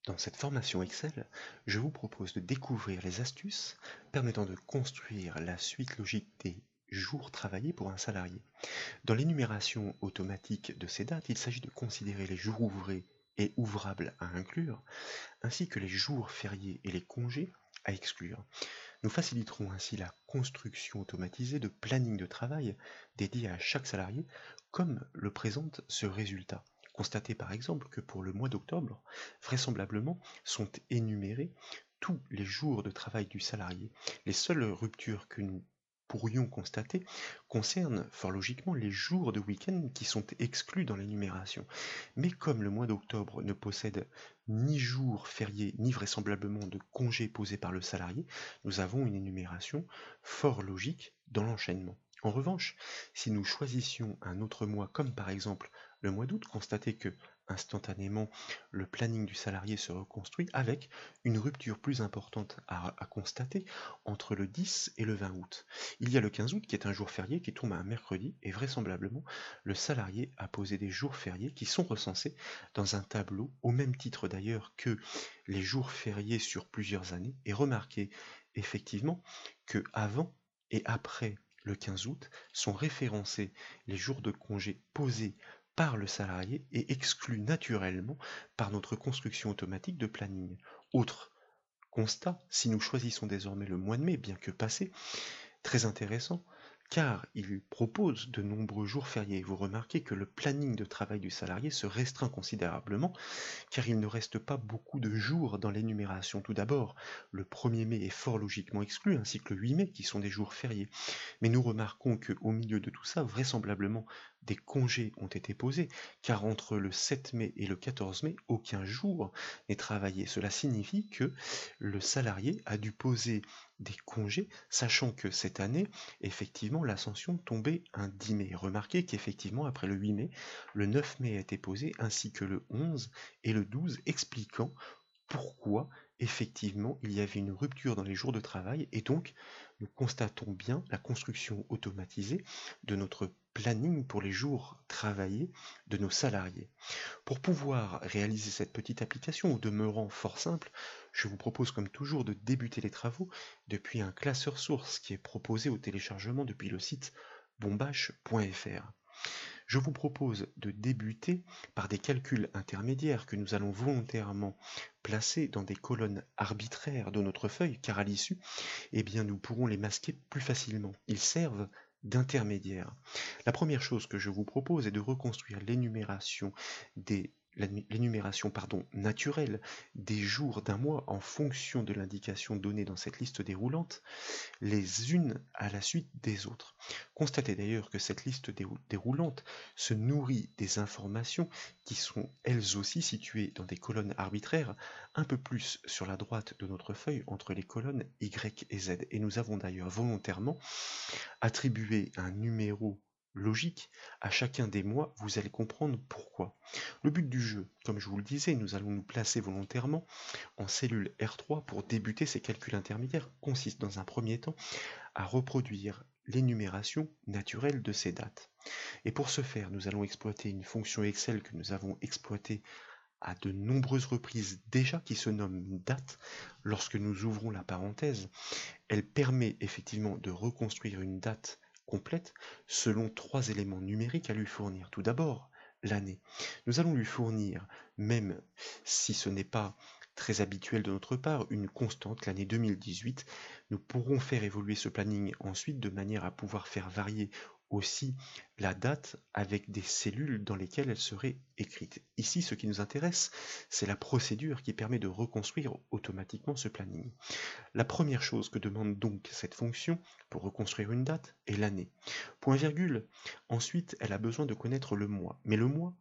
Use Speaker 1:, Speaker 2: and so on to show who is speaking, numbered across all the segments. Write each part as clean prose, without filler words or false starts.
Speaker 1: Dans cette formation Excel, je vous propose de découvrir les astuces permettant de construire la suite logique des jours travaillés pour un salarié. Dans l'énumération automatique de ces dates, il s'agit de considérer les jours ouvrés et ouvrables à inclure, ainsi que les jours fériés et les congés à exclure. Nous faciliterons ainsi la construction automatisée de planning de travail dédié à chaque salarié, comme le présente ce résultat. Constatez par exemple que pour le mois d'octobre, vraisemblablement sont énumérés tous les jours de travail du salarié. Les seules ruptures que nous pourrions constater concernent fort logiquement les jours de week-end qui sont exclus dans l'énumération. Mais comme le mois d'octobre ne possède ni jour férié ni vraisemblablement de congé posé par le salarié, nous avons une énumération fort logique dans l'enchaînement. En revanche, si nous choisissions un autre mois, comme par exemple le mois d'août, constatez que, instantanément, le planning du salarié se reconstruit avec une rupture plus importante à constater entre le 10 et le 20 août. Il y a le 15 août qui est un jour férié qui tombe à un mercredi et vraisemblablement le salarié a posé des jours fériés qui sont recensés dans un tableau, au même titre d'ailleurs que les jours fériés sur plusieurs années, et remarquez effectivement que avant et après le 15 août sont référencés les jours de congé posés par le salarié et exclus naturellement par notre construction automatique de planning. Autre constat, si nous choisissons désormais le mois de mai, bien que passé, très intéressant, car il propose de nombreux jours fériés. Vous remarquez que le planning de travail du salarié se restreint considérablement, car il ne reste pas beaucoup de jours dans l'énumération. Tout d'abord, le 1er mai est fort logiquement exclu, ainsi que le 8 mai, qui sont des jours fériés. Mais nous remarquons qu'au milieu de tout ça, vraisemblablement, des congés ont été posés, car entre le 7 mai et le 14 mai, aucun jour n'est travaillé. Cela signifie que le salarié a dû poser des congés, sachant que cette année, effectivement, l'ascension tombait un 10 mai. Remarquez qu'effectivement, après le 8 mai, le 9 mai a été posé, ainsi que le 11 et le 12, expliquant pourquoi, effectivement, il y avait une rupture dans les jours de travail, et donc, nous constatons bien la construction automatisée de notre planning pour les jours travaillés de nos salariés. Pour pouvoir réaliser cette petite application, au demeurant fort simple, je vous propose comme toujours de débuter les travaux depuis un classeur source qui est proposé au téléchargement depuis le site bombache.fr. Je vous propose de débuter par des calculs intermédiaires que nous allons volontairement placer dans des colonnes arbitraires de notre feuille, car à l'issue, eh bien, nous pourrons les masquer plus facilement. Ils servent d'intermédiaires. La première chose que je vous propose est de reconstruire l'énumération naturelle des jours d'un mois en fonction de l'indication donnée dans cette liste déroulante, les unes à la suite des autres. Constatez d'ailleurs que cette liste déroulante se nourrit des informations qui sont elles aussi situées dans des colonnes arbitraires, un peu plus sur la droite de notre feuille entre les colonnes Y et Z. Et nous avons d'ailleurs volontairement attribué un numéro logique à chacun des mois, vous allez comprendre pourquoi. Le but du jeu, comme je vous le disais, nous allons nous placer volontairement en cellule R3 pour débuter ces calculs intermédiaires, consiste dans un premier temps à reproduire l'énumération naturelle de ces dates. Et pour ce faire, nous allons exploiter une fonction Excel que nous avons exploitée à de nombreuses reprises déjà, qui se nomme date. Lorsque nous ouvrons la parenthèse, elle permet effectivement de reconstruire une date complète selon 3 éléments numériques à lui fournir. Tout d'abord, l'année. Nous allons lui fournir, même si ce n'est pas très habituel de notre part, une constante, l'année 2018. Nous pourrons faire évoluer ce planning ensuite de manière à pouvoir faire varier aussi la date avec des cellules dans lesquelles elle serait écrite. Ici, ce qui nous intéresse, c'est la procédure qui permet de reconstruire automatiquement ce planning. La première chose que demande donc cette fonction pour reconstruire une date est l'année. Point virgule, ensuite elle a besoin de connaître le mois. Mais le mois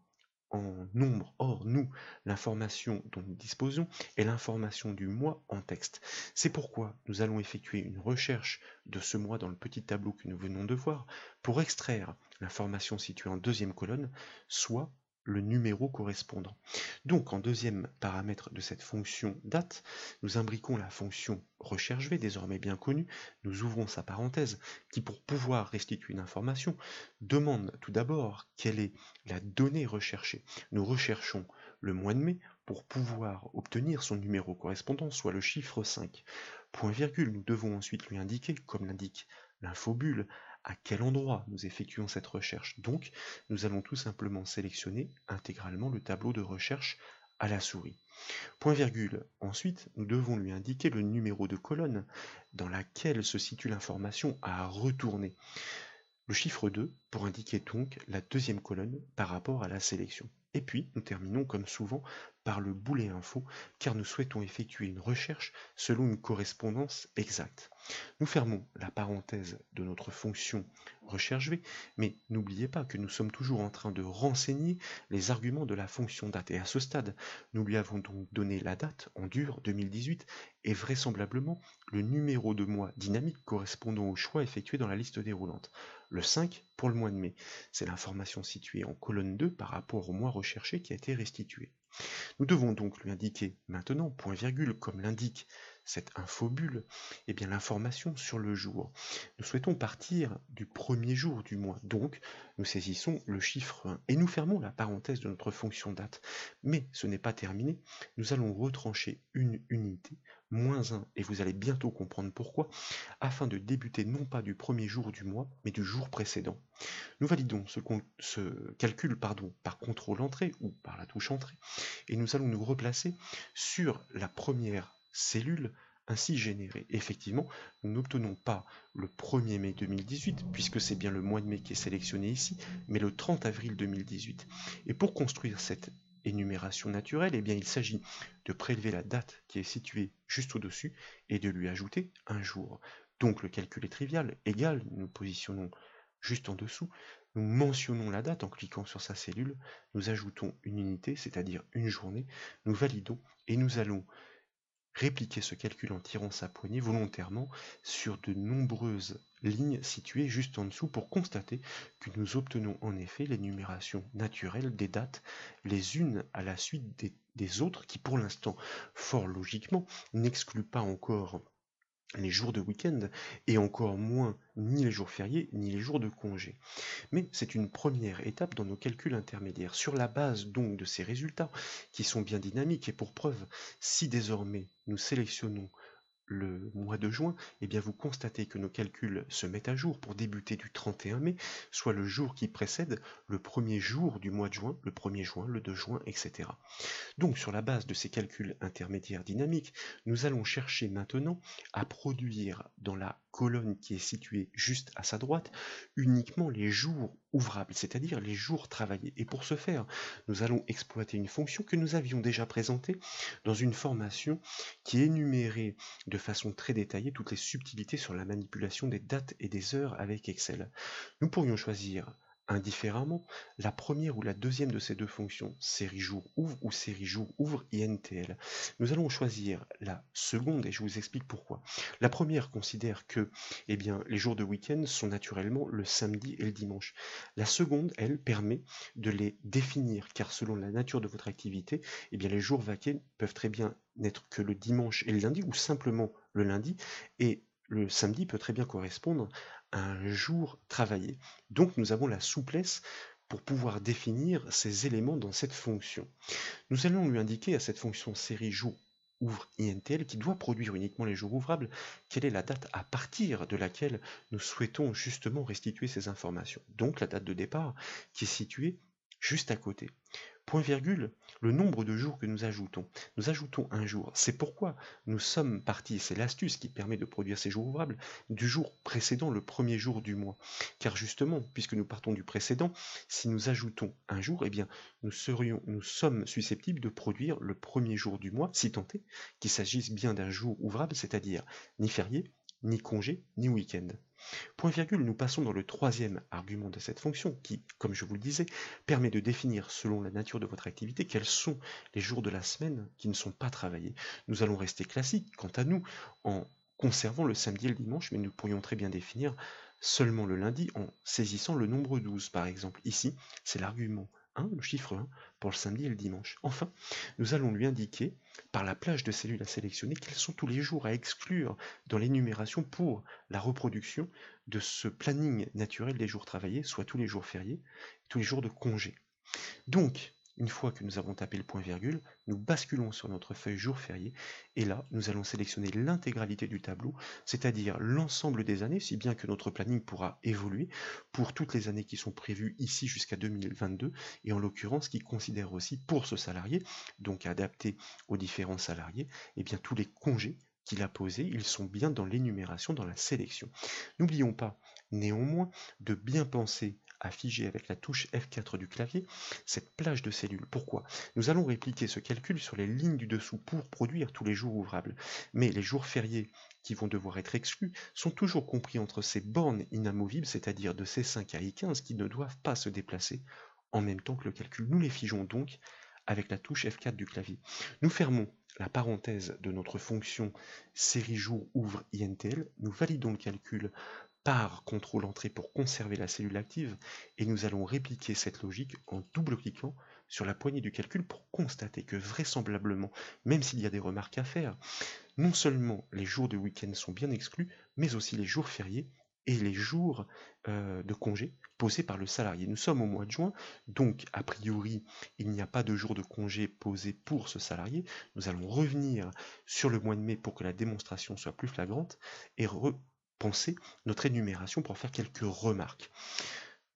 Speaker 1: en nombre. Or, nous, l'information dont nous disposons est l'information du mois en texte. C'est pourquoi nous allons effectuer une recherche de ce mois dans le petit tableau que nous venons de voir pour extraire l'information située en deuxième colonne, soit le numéro correspondant. Donc, en deuxième paramètre de cette fonction date, nous imbriquons la fonction recherche V, désormais bien connue. Nous ouvrons sa parenthèse, qui pour pouvoir restituer une information, demande tout d'abord quelle est la donnée recherchée. Nous recherchons le mois de mai pour pouvoir obtenir son numéro correspondant, soit le chiffre 5. Point virgule, nous devons ensuite lui indiquer, comme l'indique l'infobulle, à quel endroit nous effectuons cette recherche. Donc, nous allons tout simplement sélectionner intégralement le tableau de recherche à la souris. Point virgule, ensuite, nous devons lui indiquer le numéro de colonne dans laquelle se situe l'information à retourner. Le chiffre 2 pour indiquer donc la deuxième colonne par rapport à la sélection. Et puis, nous terminons comme souvent par le boolean info, car nous souhaitons effectuer une recherche selon une correspondance exacte. Nous fermons la parenthèse de notre fonction recherche V, mais n'oubliez pas que nous sommes toujours en train de renseigner les arguments de la fonction date. Et à ce stade, nous lui avons donc donné la date en dur 2018 et vraisemblablement le numéro de mois dynamique correspondant au choix effectué dans la liste déroulante. Le 5 pour le mois de mai. C'est l'information située en colonne 2 par rapport au mois recherché qui a été restitué. Nous devons donc lui indiquer maintenant, point virgule, comme l'indique cette infobulle, eh bien l'information sur le jour. Nous souhaitons partir du premier jour du mois, donc nous saisissons le chiffre 1 et nous fermons la parenthèse de notre fonction date. Mais ce n'est pas terminé, nous allons retrancher une unité, moins 1, et vous allez bientôt comprendre pourquoi, afin de débuter non pas du premier jour du mois, mais du jour précédent. Nous validons ce calcul par contrôle entrée ou par la touche entrée, et nous allons nous replacer sur la première cellule ainsi générée. Effectivement, nous n'obtenons pas le 1er mai 2018, puisque c'est bien le mois de mai qui est sélectionné ici, mais le 30 avril 2018. Et pour construire cette énumération naturelle, eh bien, il s'agit de prélever la date qui est située juste au-dessus et de lui ajouter un jour. Donc le calcul est trivial, égal, nous positionnons juste en dessous, nous mentionnons la date en cliquant sur sa cellule, nous ajoutons une unité, c'est-à-dire une journée, nous validons et nous allons répliquer ce calcul en tirant sa poignée volontairement sur de nombreuses lignes situées juste en dessous pour constater que nous obtenons en effet l'énumération naturelle des dates les unes à la suite des autres qui pour l'instant, fort logiquement, n'excluent pas encore les jours de week-end et encore moins ni les jours fériés ni les jours de congé. Mais c'est une première étape dans nos calculs intermédiaires. Sur la base donc de ces résultats qui sont bien dynamiques et pour preuve, si désormais nous sélectionnons le mois de juin, eh bien vous constatez que nos calculs se mettent à jour pour débuter du 31 mai, soit le jour qui précède le premier jour du mois de juin, le 1er juin, le 2 juin, etc. Donc sur la base de ces calculs intermédiaires dynamiques, nous allons chercher maintenant à produire dans la colonne qui est située juste à sa droite uniquement les jours ouvrables, c'est-à-dire les jours travaillés. Et pour ce faire, nous allons exploiter une fonction que nous avions déjà présentée dans une formation qui énumérait de façon très détaillée toutes les subtilités sur la manipulation des dates et des heures avec Excel. Nous pourrions choisir indifféremment la première ou la deuxième de ces deux fonctions, série jour ouvre ou série jour ouvre INTL. Nous allons choisir la seconde et je vous explique pourquoi. La première considère que eh bien, les jours de week-end sont naturellement le samedi et le dimanche. La seconde, elle, permet de les définir car selon la nature de votre activité, eh bien, les jours vaqués peuvent très bien n'être que le dimanche et le lundi ou simplement le lundi et le samedi peut très bien correspondre à un jour travaillé. Donc nous avons la souplesse pour pouvoir définir ces éléments dans cette fonction. Nous allons lui indiquer à cette fonction série jour ouvre INTL qui doit produire uniquement les jours ouvrables, quelle est la date à partir de laquelle nous souhaitons justement restituer ces informations. Donc la date de départ qui est située juste à côté. Point virgule, le nombre de jours que nous ajoutons. Nous ajoutons un jour. C'est pourquoi nous sommes partis, c'est l'astuce qui permet de produire ces jours ouvrables, du jour précédent le premier jour du mois. Car justement, puisque nous partons du précédent, si nous ajoutons un jour, eh bien, nous sommes susceptibles de produire le premier jour du mois, si tant est qu'il s'agisse bien d'un jour ouvrable, c'est-à-dire ni férié, ni congé, ni week-end. Point virgule, nous passons dans le troisième argument de cette fonction qui, comme je vous le disais, permet de définir selon la nature de votre activité quels sont les jours de la semaine qui ne sont pas travaillés. Nous allons rester classiques quant à nous en conservant le samedi et le dimanche, mais nous pourrions très bien définir seulement le lundi en saisissant le nombre 12 par exemple. Ici, c'est l'argument 1, le chiffre 1, pour le samedi et le dimanche. Enfin, nous allons lui indiquer, par la plage de cellules à sélectionner, quels sont tous les jours à exclure dans l'énumération pour la reproduction de ce planning naturel des jours travaillés, soit tous les jours fériés, tous les jours de congé. Donc, Une fois que nous avons tapé le point-virgule, nous basculons sur notre feuille jour férié et là, nous allons sélectionner l'intégralité du tableau, c'est-à-dire l'ensemble des années, si bien que notre planning pourra évoluer pour toutes les années qui sont prévues ici jusqu'à 2022 et en l'occurrence qui considère aussi pour ce salarié, donc adapté aux différents salariés, et bien tous les congés qu'il a posés, ils sont bien dans l'énumération, dans la sélection. N'oublions pas néanmoins de bien penser à figer avec la touche F4 du clavier cette plage de cellules. Pourquoi? Nous allons répliquer ce calcul sur les lignes du dessous pour produire tous les jours ouvrables. Mais les jours fériés qui vont devoir être exclus sont toujours compris entre ces bornes inamovibles, c'est-à-dire de C5 à I15 qui ne doivent pas se déplacer en même temps que le calcul. Nous les figeons donc avec la touche F4 du clavier. Nous fermons la parenthèse de notre fonction série jour ouvre INTL, nous validons le calcul par contrôle entrée pour conserver la cellule active et nous allons répliquer cette logique en double-cliquant sur la poignée du calcul pour constater que vraisemblablement, même s'il y a des remarques à faire, non seulement les jours de week-end sont bien exclus, mais aussi les jours fériés et les jours de congé posés par le salarié. Nous sommes au mois de juin, donc a priori il n'y a pas de jour de congé posé pour ce salarié. Nous allons revenir sur le mois de mai pour que la démonstration soit plus flagrante et repenser notre énumération pour faire quelques remarques.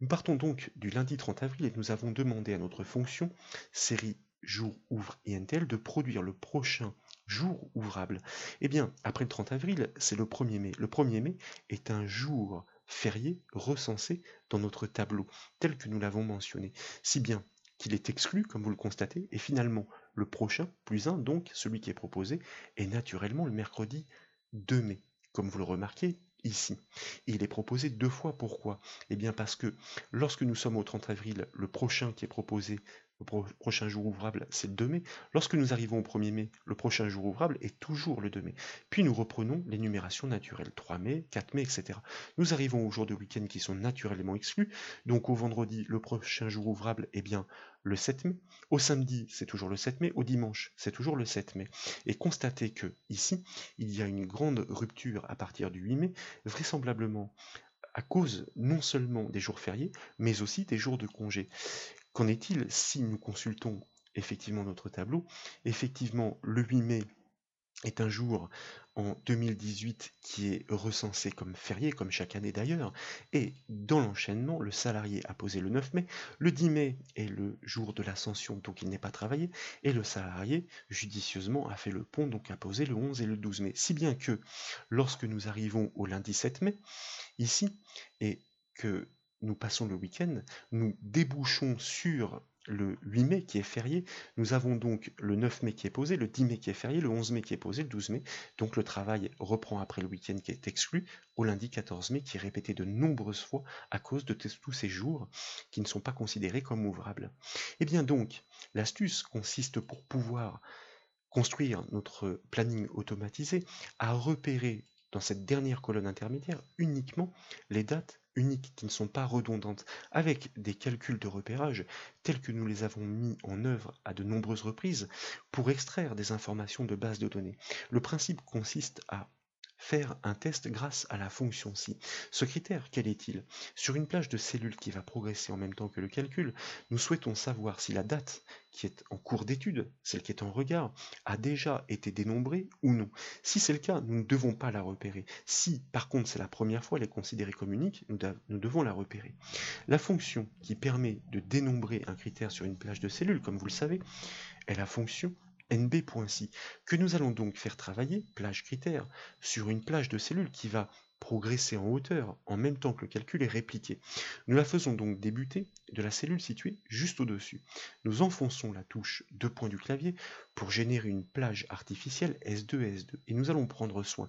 Speaker 1: Nous partons donc du lundi 30 avril et nous avons demandé à notre fonction série jour ouvre INTL de produire le prochain jour ouvrable. Eh bien, après le 30 avril, c'est le 1er mai. Le 1er mai est un jour férié recensé dans notre tableau, tel que nous l'avons mentionné, si bien qu'il est exclu, comme vous le constatez, et finalement, le prochain, plus 1, donc celui qui est proposé, est naturellement le mercredi 2 mai, comme vous le remarquez ici. Et il est proposé 2 fois, pourquoi? Eh bien parce que lorsque nous sommes au 30 avril, le prochain qui est proposé, le prochain jour ouvrable, c'est le 2 mai. Lorsque nous arrivons au 1er mai, le prochain jour ouvrable est toujours le 2 mai. Puis nous reprenons l'énumération naturelle, 3 mai, 4 mai, etc. Nous arrivons aux jours de week-end qui sont naturellement exclus. Donc au vendredi, le prochain jour ouvrable, eh bien le 7 mai. Au samedi, c'est toujours le 7 mai. Au dimanche, c'est toujours le 7 mai. Et constatez que ici, il y a une grande rupture à partir du 8 mai, vraisemblablement à cause non seulement des jours fériés, mais aussi des jours de congé. Qu'en est-il si nous consultons effectivement notre tableau? Effectivement, le 8 mai est un jour en 2018 qui est recensé comme férié, comme chaque année d'ailleurs, et dans l'enchaînement, le salarié a posé le 9 mai, le 10 mai est le jour de l'ascension, donc il n'est pas travaillé, et le salarié, judicieusement, a fait le pont, donc a posé le 11 et le 12 mai. Si bien que, lorsque nous arrivons au lundi 7 mai, ici, et que nous passons le week-end, nous débouchons sur le 8 mai qui est férié, nous avons donc le 9 mai qui est posé, le 10 mai qui est férié, le 11 mai qui est posé, le 12 mai, donc le travail reprend après le week-end qui est exclu, au lundi 14 mai qui est répété de nombreuses fois à cause de tous ces jours qui ne sont pas considérés comme ouvrables. Et bien donc, l'astuce consiste pour pouvoir construire notre planning automatisé à repérer dans cette dernière colonne intermédiaire uniquement les dates uniques qui ne sont pas redondantes, avec des calculs de repérage tels que nous les avons mis en œuvre à de nombreuses reprises pour extraire des informations de base de données. Le principe consiste à faire un test grâce à la fonction si. Ce critère, quel est-il? Sur une plage de cellules qui va progresser en même temps que le calcul, nous souhaitons savoir si la date qui est en cours d'étude, celle qui est en regard, a déjà été dénombrée ou non. Si c'est le cas, nous ne devons pas la repérer. Si, par contre, c'est la première fois, elle est considérée comme unique, nous devons la repérer. La fonction qui permet de dénombrer un critère sur une plage de cellules, comme vous le savez, est la fonction nb.si, que nous allons donc faire travailler, plage critère, sur une plage de cellules qui va progresser en hauteur en même temps que le calcul est répliqué. Nous la faisons donc débuter de la cellule située juste au-dessus. Nous enfonçons la touche 2 points du clavier pour générer une plage artificielle S2 et S2 et nous allons prendre soin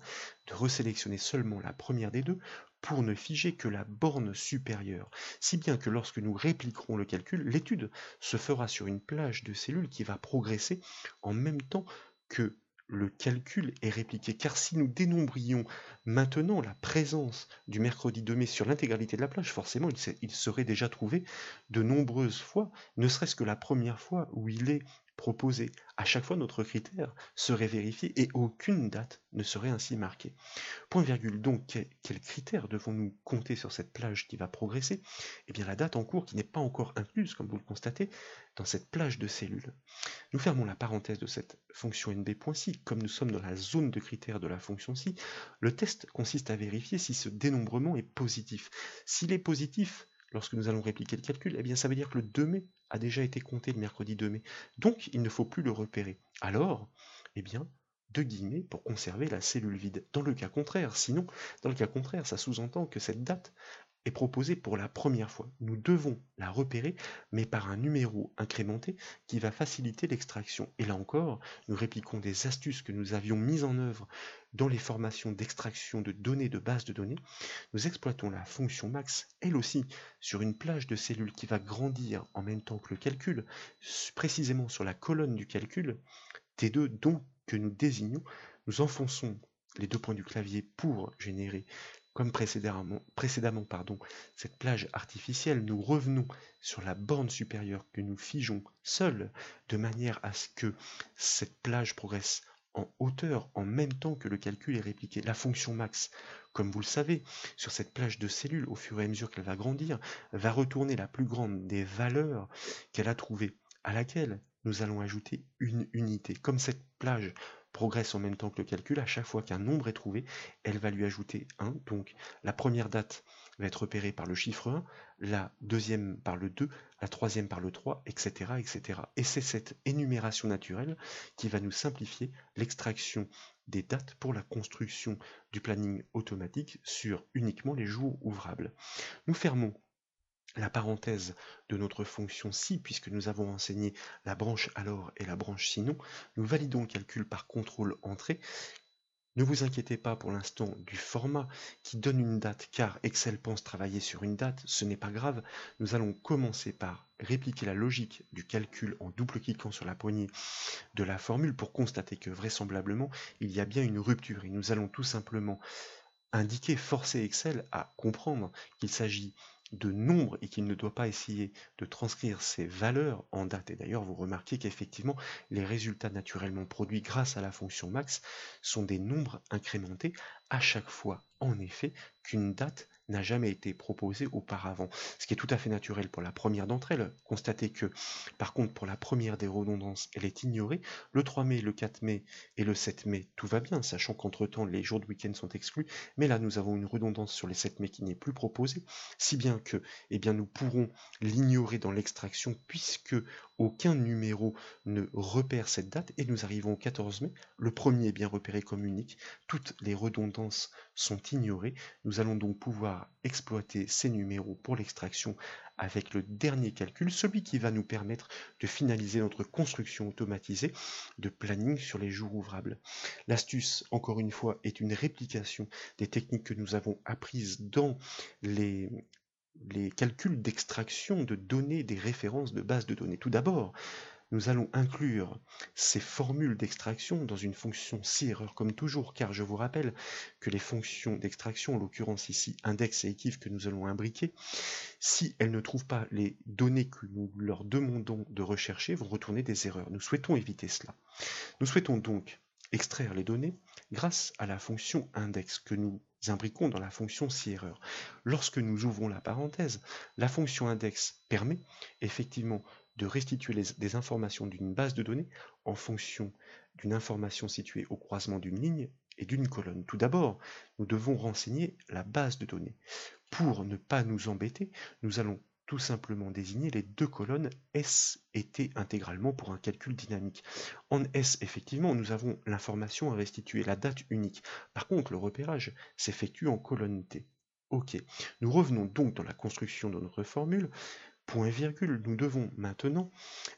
Speaker 1: de resélectionner seulement la première des deux pour ne figer que la borne supérieure, si bien que lorsque nous répliquerons le calcul, l'étude se fera sur une plage de cellules qui va progresser en même temps que le calcul est répliqué. Car si nous dénombrions maintenant la présence du mercredi 2 mai sur l'intégralité de la plage, forcément il serait déjà trouvé de nombreuses fois, ne serait-ce que la première fois où il est proposée. À chaque fois, notre critère serait vérifié et aucune date ne serait ainsi marquée. Point virgule donc, quel critère devons-nous compter sur cette plage qui va progresser? Eh bien la date en cours qui n'est pas encore incluse, comme vous le constatez, dans cette plage de cellules. Nous fermons la parenthèse de cette fonction nb.si. Comme nous sommes dans la zone de critères de la fonction si, le test consiste à vérifier si ce dénombrement est positif. S'il est positif, lorsque nous allons répliquer le calcul, eh bien ça veut dire que le 2 mai a déjà été compté le mercredi 2 mai. Donc il ne faut plus le repérer. Alors, eh bien, deux guillemets pour conserver la cellule vide. Dans le cas contraire, ça sous-entend que cette date est proposée pour la première fois. Nous devons la repérer, mais par un numéro incrémenté qui va faciliter l'extraction. Et là encore, nous répliquons des astuces que nous avions mises en œuvre dans les formations d'extraction de données de base de données. Nous exploitons la fonction max, elle aussi, sur une plage de cellules qui va grandir en même temps que le calcul, précisément sur la colonne du calcul, T2 donc que nous désignons. Nous enfonçons les deux points du clavier pour générer comme précédemment, cette plage artificielle. Nous revenons sur la borne supérieure que nous figeons seule, de manière à ce que cette plage progresse en hauteur en même temps que le calcul est répliqué. La fonction max, comme vous le savez, sur cette plage de cellules, au fur et à mesure qu'elle va grandir, va retourner la plus grande des valeurs qu'elle a trouvées, à laquelle nous allons ajouter une unité. Comme cette plage progresse en même temps que le calcul, à chaque fois qu'un nombre est trouvé, elle va lui ajouter 1. Donc la première date va être repérée par le chiffre 1, la deuxième par le 2, la troisième par le 3, etc. etc. Et c'est cette énumération naturelle qui va nous simplifier l'extraction des dates pour la construction du planning automatique sur uniquement les jours ouvrables. Nous fermons la parenthèse de notre fonction si, puisque nous avons enseigné la branche alors et la branche sinon. Nous validons le calcul par contrôle entrée. Ne vous inquiétez pas pour l'instant du format qui donne une date, car Excel pense travailler sur une date, ce n'est pas grave. Nous allons commencer par répliquer la logique du calcul en double-cliquant sur la poignée de la formule pour constater que vraisemblablement il y a bien une rupture, et nous allons tout simplement forcer Excel à comprendre qu'il s'agit de nombres et qu'il ne doit pas essayer de transcrire ces valeurs en date. Et d'ailleurs, vous remarquez qu'effectivement, les résultats naturellement produits grâce à la fonction max sont des nombres incrémentés à chaque fois, en effet, qu'une date n'a jamais été proposée auparavant. Ce qui est tout à fait naturel pour la première d'entre elles. Constatez que, par contre, pour la première des redondances, elle est ignorée. Le 3 mai, le 4 mai et le 7 mai, tout va bien, sachant qu'entre-temps, les jours de week-end sont exclus. Mais là, nous avons une redondance sur les 7 mai qui n'est plus proposée, si bien que nous pourrons l'ignorer dans l'extraction puisque aucun numéro ne repère cette date, et nous arrivons au 14 mai, le premier est bien repéré comme unique, toutes les redondances sont ignorées. Nous allons donc pouvoir exploiter ces numéros pour l'extraction avec le dernier calcul, celui qui va nous permettre de finaliser notre construction automatisée de planning sur les jours ouvrables. L'astuce, encore une fois, est une réplication des techniques que nous avons apprises dans les calculs d'extraction de données des références de bases de données. Tout d'abord, nous allons inclure ces formules d'extraction dans une fonction si-erreur comme toujours, car je vous rappelle que les fonctions d'extraction, en l'occurrence ici index et equif que nous allons imbriquer, si elles ne trouvent pas les données que nous leur demandons de rechercher, vont retourner des erreurs. Nous souhaitons éviter cela. Nous souhaitons donc extraire les données grâce à la fonction index que nous imbriquons dans la fonction si-erreur. Lorsque nous ouvrons la parenthèse, la fonction index permet effectivement de restituer des informations d'une base de données en fonction d'une information située au croisement d'une ligne et d'une colonne. Tout d'abord, nous devons renseigner la base de données. Pour ne pas nous embêter, nous allons tout simplement désigner les deux colonnes S et T intégralement pour un calcul dynamique. En S, effectivement, nous avons l'information à restituer, la date unique. Par contre, le repérage s'effectue en colonne T. Ok. Nous revenons donc dans la construction de notre formule. Point virgule, nous devons maintenant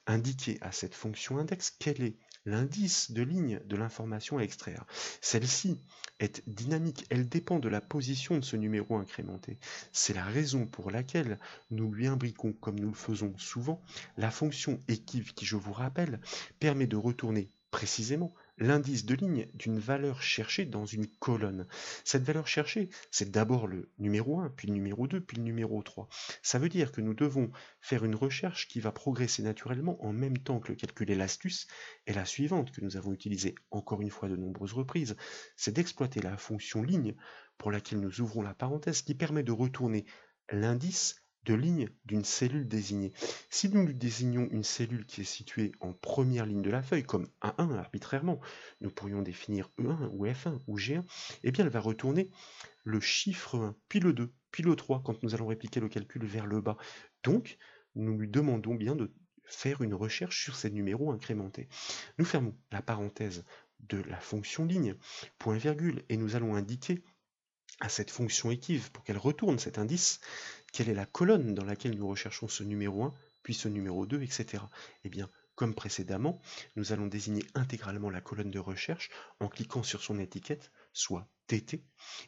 Speaker 1: indiquer à cette fonction index quel est l'indice de ligne de l'information à extraire. Celle-ci est dynamique, elle dépend de la position de ce numéro incrémenté. C'est la raison pour laquelle nous lui imbriquons, comme nous le faisons souvent, la fonction equif qui, je vous rappelle, permet de retourner précisément l'indice de ligne d'une valeur cherchée dans une colonne. Cette valeur cherchée, c'est d'abord le numéro 1, puis le numéro 2, puis le numéro 3. Ça veut dire que nous devons faire une recherche qui va progresser naturellement en même temps que le calcul et l'astuce est la suivante que nous avons utilisée encore une fois de nombreuses reprises, c'est d'exploiter la fonction ligne pour laquelle nous ouvrons la parenthèse qui permet de retourner l'indice de ligne d'une cellule désignée. Si nous désignons une cellule qui est située en première ligne de la feuille, comme A1 arbitrairement, nous pourrions définir E1 ou F1 ou G1, eh bien elle va retourner le chiffre 1, puis le 2, puis le 3 quand nous allons répliquer le calcul vers le bas. Donc, nous lui demandons bien de faire une recherche sur ces numéros incrémentés. Nous fermons la parenthèse de la fonction ligne, point virgule, et nous allons indiquer à cette fonction équive pour qu'elle retourne cet indice, quelle est la colonne dans laquelle nous recherchons ce numéro 1, puis ce numéro 2, etc. Eh bien, comme précédemment, nous allons désigner intégralement la colonne de recherche en cliquant sur son étiquette, soit TT,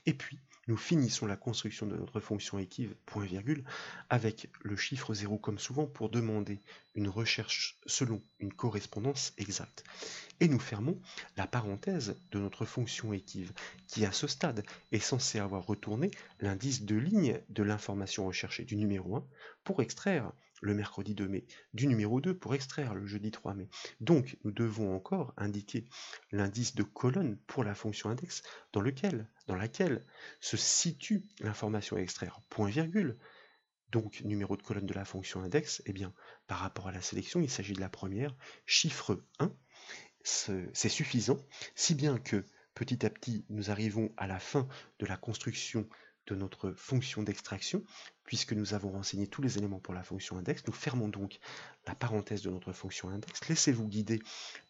Speaker 1: et puis nous finissons la construction de notre fonction équive, point virgule, avec le chiffre 0 comme souvent pour demander une recherche selon une correspondance exacte. Et nous fermons la parenthèse de notre fonction équive, qui à ce stade est censée avoir retourné l'indice de ligne de l'information recherchée du numéro 1 pour extraire le mercredi 2 mai, du numéro 2 pour extraire le jeudi 3 mai. Donc nous devons encore indiquer l'indice de colonne pour la fonction index dans laquelle se situe l'information à extraire, point virgule. Donc numéro de colonne de la fonction index, eh bien par rapport à la sélection, il s'agit de la première, chiffre 1, c'est suffisant, si bien que petit à petit, nous arrivons à la fin de la construction de notre fonction d'extraction, puisque nous avons renseigné tous les éléments pour la fonction index. Nous fermons donc la parenthèse de notre fonction index. Laissez-vous guider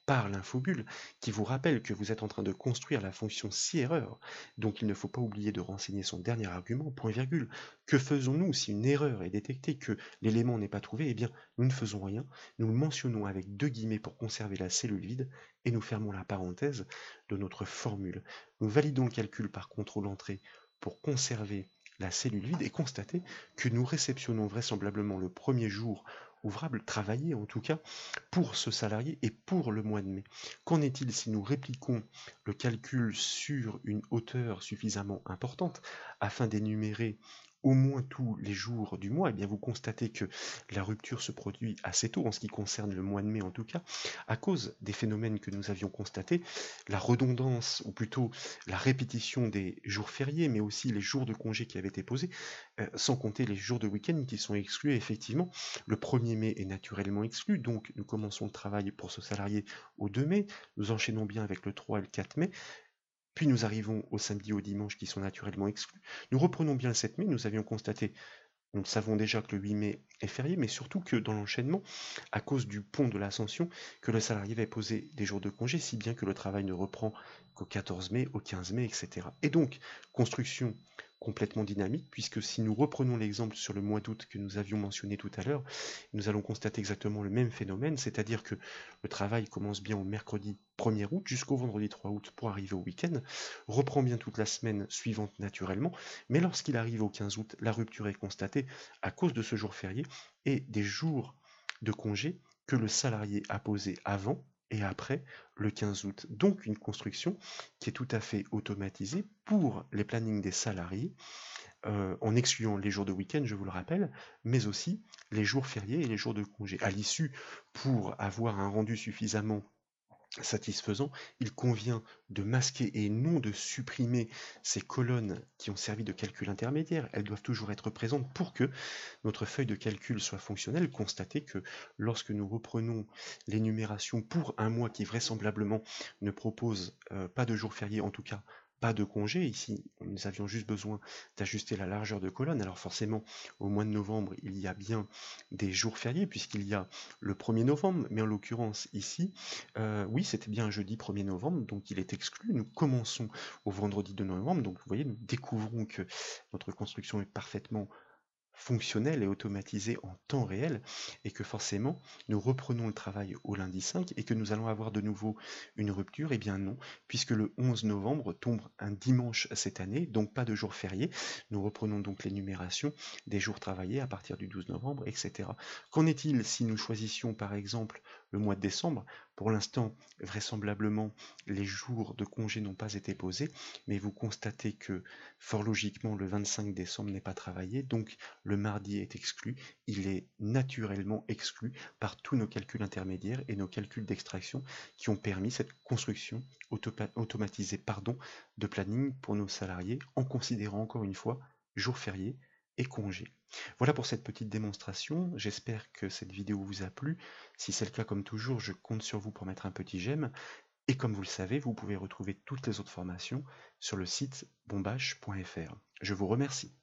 Speaker 1: par l'infobulle qui vous rappelle que vous êtes en train de construire la fonction si erreur, donc il ne faut pas oublier de renseigner son dernier argument, point virgule. Que faisons-nous si une erreur est détectée, que l'élément n'est pas trouvé? Eh bien, nous ne faisons rien, nous le mentionnons avec 2 guillemets pour conserver la cellule vide, et nous fermons la parenthèse de notre formule. Nous validons le calcul par contrôle-entrée pour conserver la cellule vide et constater que nous réceptionnons vraisemblablement le premier jour ouvrable, travaillé en tout cas, pour ce salarié et pour le mois de mai. Qu'en est-il si nous répliquons le calcul sur une hauteur suffisamment importante afin d'énumérer au moins tous les jours du mois? Eh bien vous constatez que la rupture se produit assez tôt en ce qui concerne le mois de mai en tout cas, à cause des phénomènes que nous avions constatés, la redondance ou plutôt la répétition des jours fériés, mais aussi les jours de congé qui avaient été posés, sans compter les jours de week-end qui sont exclus. Effectivement, le 1er mai est naturellement exclu, donc nous commençons le travail pour ce salarié au 2 mai, nous enchaînons bien avec le 3 et le 4 mai, puis nous arrivons au samedi et au dimanche qui sont naturellement exclus. Nous reprenons bien le 7 mai, nous avions constaté, nous savons déjà que le 8 mai est férié, mais surtout que dans l'enchaînement, à cause du pont de l'Ascension, que le salarié va poser des jours de congé, si bien que le travail ne reprend qu'au 14 mai, au 15 mai, etc. Et donc, construction complètement dynamique, puisque si nous reprenons l'exemple sur le mois d'août que nous avions mentionné tout à l'heure, nous allons constater exactement le même phénomène, c'est-à-dire que le travail commence bien au mercredi 1er août jusqu'au vendredi 3 août pour arriver au week-end, reprend bien toute la semaine suivante naturellement, mais lorsqu'il arrive au 15 août, la rupture est constatée à cause de ce jour férié et des jours de congé que le salarié a posés avant et après le 15 août. Donc une construction qui est tout à fait automatisée pour les plannings des salariés, en excluant les jours de week-end, je vous le rappelle, mais aussi les jours fériés et les jours de congé. À l'issue, pour avoir un rendu suffisamment satisfaisant, il convient de masquer et non de supprimer ces colonnes qui ont servi de calcul intermédiaire. Elles doivent toujours être présentes pour que notre feuille de calcul soit fonctionnelle. Constatez que lorsque nous reprenons l'énumération pour un mois qui vraisemblablement ne propose pas de jour férié, en tout cas pas de congé, ici nous avions juste besoin d'ajuster la largeur de colonne, alors forcément au mois de novembre il y a bien des jours fériés puisqu'il y a le 1er novembre, mais en l'occurrence ici, oui c'était bien un jeudi 1er novembre, donc il est exclu, nous commençons au vendredi 2 novembre, donc vous voyez nous découvrons que notre construction est parfaitement fonctionnelle et automatisée en temps réel, et que forcément nous reprenons le travail au lundi 5 et que nous allons avoir de nouveau une rupture. Eh bien non, puisque le 11 novembre tombe un dimanche cette année, donc pas de jour férié. Nous reprenons donc l'énumération des jours travaillés à partir du 12 novembre, etc. Qu'en est-il si nous choisissions par exemple le mois de décembre. Pour l'instant, vraisemblablement, les jours de congé n'ont pas été posés, mais vous constatez que, fort logiquement, le 25 décembre n'est pas travaillé, donc le mardi est exclu. Il est naturellement exclu par tous nos calculs intermédiaires et nos calculs d'extraction qui ont permis cette construction automatisée de planning pour nos salariés en considérant encore une fois jours fériés et congés. Voilà pour cette petite démonstration, j'espère que cette vidéo vous a plu. Si c'est le cas, comme toujours, je compte sur vous pour mettre un petit j'aime. Et comme vous le savez, vous pouvez retrouver toutes les autres formations sur le site bombache.fr. Je vous remercie.